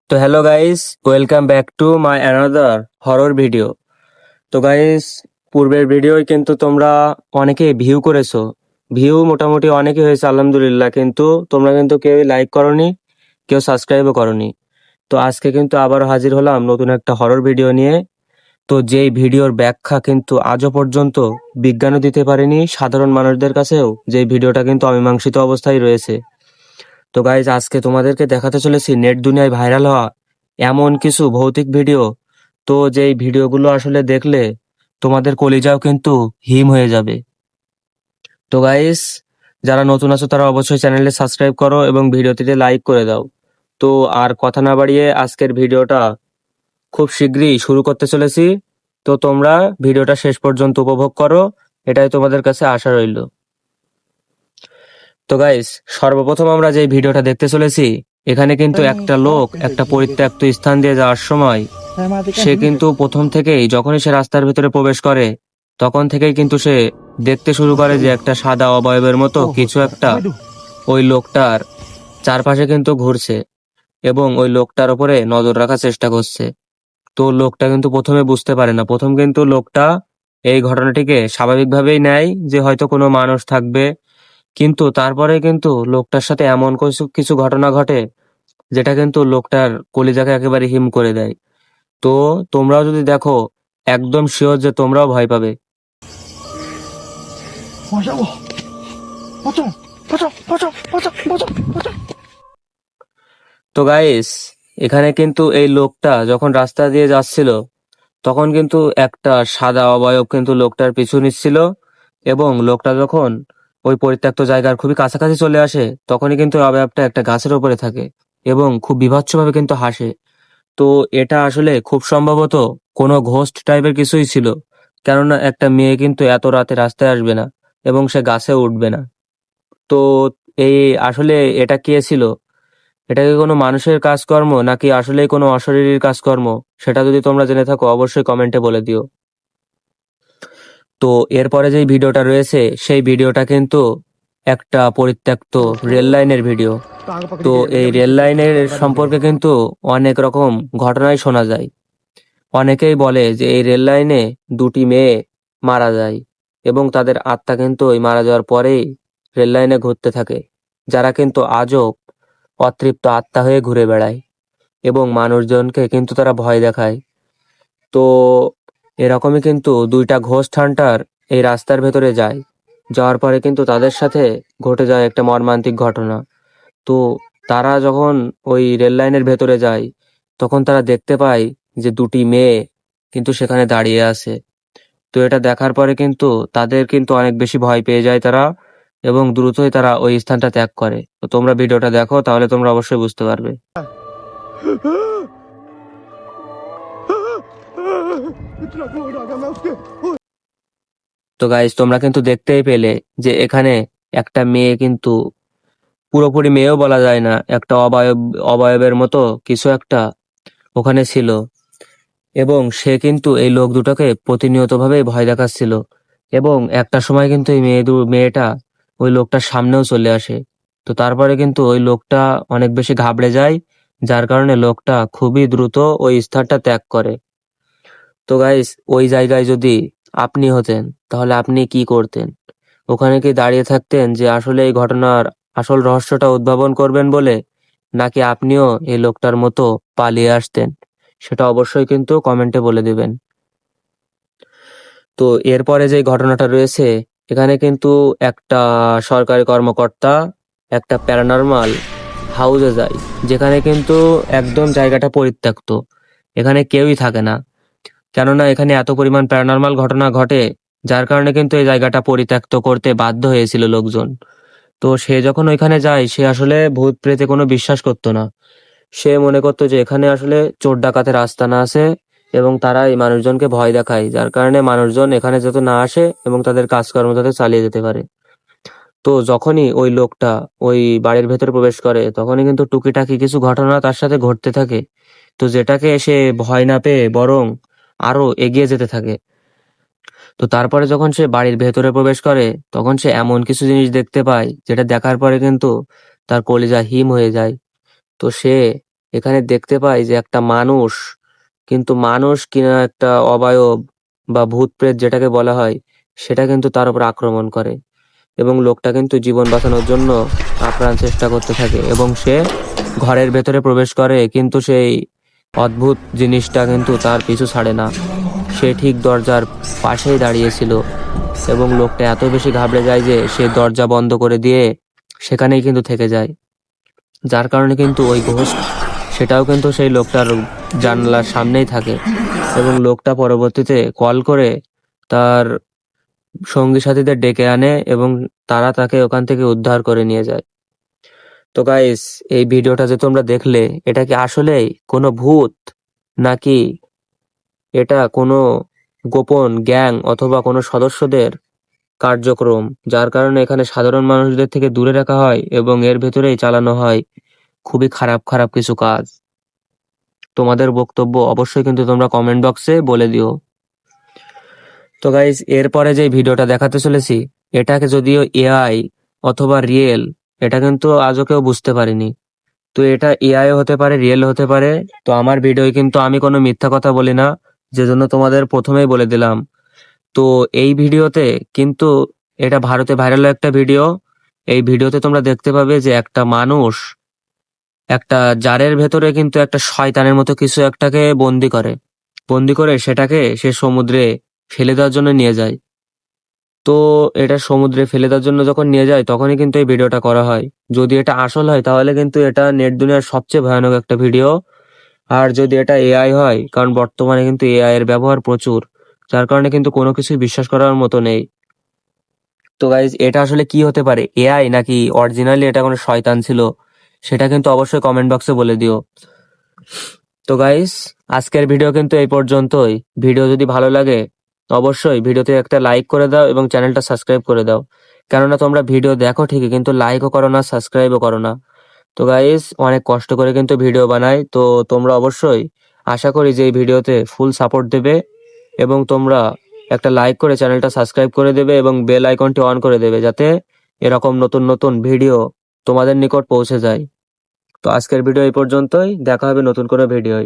তো hello guys, welcome back to my another horror video. তো guys, পূর্বের video কিন্তু তোমরা অনেকে ভিউ করেছো। ভিউ মোটামুটি অনেকে হয়েছে আলহামদুলিল্লাহ, কিন্তু তোমরা কিন্তু কেউ লাইক করনি, কেউ সাবস্ক্রাইবও করনি। তো আজকে কিন্তু আবারও হাজির হলাম নতুন একটা হরর ভিডিও নিয়ে। তো যেই ভিডিওর ব্যাখ্যা কিন্তু আজও পর্যন্ত বিজ্ঞানও দিতে পারেনি, সাধারণ মানুষদের কাছেও যেই ভিডিওটা কিন্তু অমীমাংসিত অবস্থায় রয়েছে। তো গাইজ, আজকে তোমাদেরকে দেখাতে চলেছি নেট দুনিয়ায় ভাইরাল হওয়া এমন কিছু ভৌতিক ভিডিও, তো যেই ভিডিওগুলো আসলে দেখলে তোমাদের কলিজাও কিন্তু হিম হয়ে যাবে। তো গাইস, যারা নতুন আছো তারা অবশ্যই চ্যানেলে সাবস্ক্রাইব করো এবং ভিডিওটিতে লাইক করে দাও। তো আর কথা না বাড়িয়ে আজকের ভিডিওটা খুব শীঘ্রই শুরু করতে চলেছি। তো তোমরা ভিডিওটা শেষ পর্যন্ত উপভোগ করো, এটাই তোমাদের কাছে আশা রইল। তো গাইস, সর্বপ্রথম আমরা যে ভিডিওটা দেখতে চলেছি, এখানে কিন্তু একটা লোক একটা পরিত্যক্ত স্থান দিয়ে যাওয়ার সময় সে কিন্তু প্রথম থেকেই যখনই সে রাস্তার ভিতরে প্রবেশ করে তখন থেকেই কিন্তু সে দেখতে শুরু করে যে একটা সাদা অবয়বের মতো কিছু একটা ওই লোকটার চারপাশে কিন্তু ঘুরছে এবং ওই লোকটার উপরে নজর রাখার চেষ্টা করছে। তো লোকটা কিন্তু প্রথমে বুঝতে পারে না, প্রথম কিন্তু লোকটা এই ঘটনাটিকে স্বাভাবিকভাবেই নেয় যে হয়তো কোনো মানুষ থাকবে, কিন্তু তারপরে কিন্তু লোকটার সাথে এমন কিছু কিছু ঘটনা ঘটে যেটা কিন্তু লোকটার কলিজাকে একেবারে হিম করে দেয়। তো তোমরাও যদি দেখো, একদম শিওর যে তোমরাও ভয় পাবে। 往下我，保重。 তো গাইস, এখানে কিন্তু এই লোকটা যখন রাস্তা দিয়ে যাচ্ছিল তখন কিন্তু একটা সাদা অবয়ব কিন্তু লোকটার পিছু নিচ্ছিল, এবং লোকটা যখন ওই পরিত্যক্ত জায়গার খুবই কাছাকাছি চলে আসে তখনই কিন্তু ওই অবয়বটা একটা গাছের উপরে থাকে এবং খুব বীভৎসভাবে কিন্তু হাসে। তো এটা আসলে খুব সম্ভবত কোনো ঘোস্ট টাইপের কিছুই ছিল, কেননা একটা মেয়ে কিন্তু এত রাতে রাস্তায় আসবে না এবং সে গাছে উঠবে না। তো এই আসলে এটা কে ছিল? এটা কি কোনো মানুষের কাজকর্ম নাকি আসলেই কোনো অশরীরীর কাজকর্ম? সেটা যদি তোমরা জেনে থাকো অবশ্যই কমেন্টে বলে দিও। তো এরপরে যেই ভিডিওটা রয়েছে সেই ভিডিওটা কিন্তু একটা পরিত্যক্ত রেল লাইনের ভিডিও। তো এই রেল লাইনের সম্পর্কে কিন্তু অনেক রকম ঘটনাই শোনা যায়। অনেকেই বলে যে এই রেল লাইনে দুটি মেয়ে মারা যায় এবং তাদের আত্মা কিন্তু ওই মারা যাওয়ার পরেই রেল লাইনে ঘুরতে থাকে, যারা কিন্তু আজও অতৃপ্ত আত্মা হয়ে ঘুরে বেড়ায় এবং মানুষজনকে কিন্তু তারা ভয় দেখায়। তো এরকমই কিন্তু দুইটা ঘোস্ট হান্টার এই রাস্তার ভেতরে যায়, যাওয়ার পরে কিন্তু তাদের সাথে ঘটে যায় একটা মর্মান্তিক ঘটনা। তো তারা যখন ওই রেল লাইনের ভেতরে যায় তখন তারা দেখতে পায় যে দুটি মেয়ে কিন্তু সেখানে দাঁড়িয়ে আছে। তো এটা দেখার পরে কিন্তু তাদের কিন্তু অনেক বেশি ভয় পেয়ে যায় তারা, এবং দ্রুতই তারা ওই স্থানটা ত্যাগ করে। তো তোমরা ভিডিওটা দেখো, তাহলে তোমরা অবশ্যই বুঝতে পারবে। তো গাইজ, তোমরা কিন্তু দেখতেই পেলে যে এখানে একটা মেয়ে কিন্তু পুরোপুরি মেয়েও বলা যায় না, একটা অবয়বের মতো কিছু একটা ওখানে ছিল, এবং সে কিন্তু এই লোক দুটোকে প্রতিনিয়তভাবেই ভয় দেখাচ্ছিল। এবং একটা সময় কিন্তু এই মেয়েটা ওই লোকটার সামনেও চলে আসে। তো তারপরে কিন্তু ওই লোকটা অনেক বেশি ঘাবড়ে যায়, যার কারণে লোকটা খুবই দ্রুত ওই স্থানটা ত্যাগ করে। তো গাইস, ওই জায়গায় যদি আপনি হতেন তাহলে আপনি কি করতেন? ওখানে কি দাঁড়িয়ে থাকতেন যে আসলে এই ঘটনার আসল রহস্যটা উদ্ভাবন করবেন বলে, নাকি আপনিও এই লোকটার মতো পালিয়ে আসতেন? সেটা অবশ্যই কিন্তু কমেন্টে বলে দিবেন। তো এরপরে যে ঘটনাটা রয়েছে, এখানে কিন্তু একটা সরকারি কর্মকর্তা একটা প্যারানরমাল হাউসে যায়, যেখানে কিন্তু একদম জায়গাটা পরিত্যক্ত, এখানে কেউই থাকে না, কেননা এখানে এত পরিমাণ প্যারানরমাল ঘটনা ঘটে যার কারণে কিন্তু এই জায়গাটা পরিত্যক্ত করতে বাধ্য হয়েছিল লোকজন। তো সে যখন ওইখানে যায় সে আসলে ভূত প্রেতে কোনো বিশ্বাস করতো না। সে মনে করতো যে এখানে আসলে চোর ডাকাতের আস্তানা আছে এবং তারা এই মানুষজনকে ভয় দেখায়, যার কারণে মানুষজন এখানে যাতে না আসে এবং তাদের কাজকর্ম যাতে চালিয়ে যেতে পারে। তো যখনই ওই লোকটা ওই বাড়ির ভেতরে প্রবেশ করে তখনই কিন্তু টুকিটাকি কিছু ঘটনা তার সাথে ঘটতে থাকে, তো যেটাকে সে ভয় না পেয়ে বরং আরো এগিয়ে যেতে থাকে। তো তারপরে যখন সে বাড়ির ভেতরে প্রবেশ করে তখন সে এমন কিছু জিনিস দেখতে পায় যেটা দেখার পরে কিন্তু তার কলিজা হিম হয়ে যায়। তো সে এখানে দেখতে পাই যে একটা মানুষ, কিন্তু মানুষ কিনা একটা অবয়ব বা ভূত প্রেত যেটাকে বলা হয়, সেটা কিন্তু তার উপর আক্রমণ করে এবং লোকটা কিন্তু জীবন বাঁচানোর জন্য আপ্রাণ চেষ্টা করতে থাকে এবং সে ঘরের ভেতরে প্রবেশ করে, কিন্তু সেই অদ্ভুত জিনিসটা কিন্তু তার পিছু ছাড়ে না। সে ঠিক দরজার পাশেই দাঁড়িয়েছিল এবং লোকটা এত বেশি ঘাবড়ে যায় যে সে দরজা বন্ধ করে দিয়ে সেখানেই কিন্তু থেকে যায়। যার কারণে কিন্তু ওই ঘোস্ট সেটাও কিন্তু সেই লোকটার জানলার সামনেই থাকে এবং লোকটা পরবর্তীতে কল করে তার সঙ্গী সাথীদের ডেকে আনে এবং তারা তাকে ওখান থেকে উদ্ধার করে নিয়ে যায়। তো গাইস, এই ভিডিওটা যে তোমরা দেখলে, এটা কি আসলেই কোনো ভূত, নাকি এটা কোনো গোপন গ্যাং অথবা কোনো সদস্যদের কার্যক্রম, যার কারণে এখানে সাধারণ মানুষদের থেকে দূরে রাখা হয় এবং এর ভেতরেই চালানো হয় খুবই খারাপ খারাপ কিছু কাজ? তোমাদের বক্তব্য অবশ্যই কিন্তু তোমরা কমেন্ট বক্সে বলে দিও। তো গাইস, এরপরে যে ভিডিওটা দেখাতে চলেছি, এটাকে যদিও এআই অথবা রিয়েল, এটা কিন্তু আজও কেউ বুঝতে পারেনি। তো এটা এআই হতে পারে, রিয়েল হতে পারে। তো আমার ভিডিওয় কিন্তু আমি কোনো মিথ্যা কথা বলি না, যে জন্য তোমাদের প্রথমেই বলে দিলাম। তো এই ভিডিওতে কিন্তু এটা ভারতে ভাইরাল একটা ভিডিও। এই ভিডিওতে তোমরা দেখতে পাবে যে একটা মানুষ একটা জারের ভেতরে কিন্তু একটা শয়তানের মতো কিছু একটাকে বন্দি করে সেটাকে সে সমুদ্রে ফেলে দেওয়ার জন্য নিয়ে যায়। তো এটা সমুদ্রে ফেলে দেওয়ার জন্য যখন নিয়ে যায়, তখনই কিন্তু এই ভিডিওটা করা হয়। যদি এটা আসল হয় তাহলে কিন্তু এটা নেট দুনিয়ার সবচেয়ে ভয়ানক একটা ভিডিও। আর যদি এটা এআই হয়, কারণ বর্তমানে কিন্তু এআই এর ব্যবহার প্রচুর, যার কারণে কিন্তু কোনো কিছুই বিশ্বাস করার মতো নেই। তো গাইজ, এটা আসলে কি হতে পারে, এআই নাকি অরিজিনালি এটা কোনো শয়তান ছিল, সেটা কিন্তু অবশ্যই কমেন্ট বক্সে বলে দিও। তো গাইস, আজকের ভিডিও কিন্তু এই পর্যন্তই। ভিডিও যদি ভালো লাগে অবশ্যই ভিডিওতে একটা লাইক করে দাও এবং চ্যানেলটা সাবস্ক্রাইব করে দাও। কেননা তোমরা ভিডিও দেখো ঠিকই, কিন্তু লাইকও করো না, সাবস্ক্রাইবও করো না। তো গাইস, অনেক কষ্ট করে কিন্তু ভিডিও বানাই, তো তোমরা অবশ্যই আশা করি যে এই ভিডিওতে ফুল সাপোর্ট দেবে এবং তোমরা একটা লাইক করে চ্যানেলটা সাবস্ক্রাইব করে দেবে এবং বেল আইকনটি অন করে দেবে, যাতে এরকম নতুন নতুন ভিডিও তোমাদের নিকট পৌঁছে যায়। তো আজকের ভিডিও এই পর্যন্তই, দেখা হবে নতুন কোনো ভিডিওয়।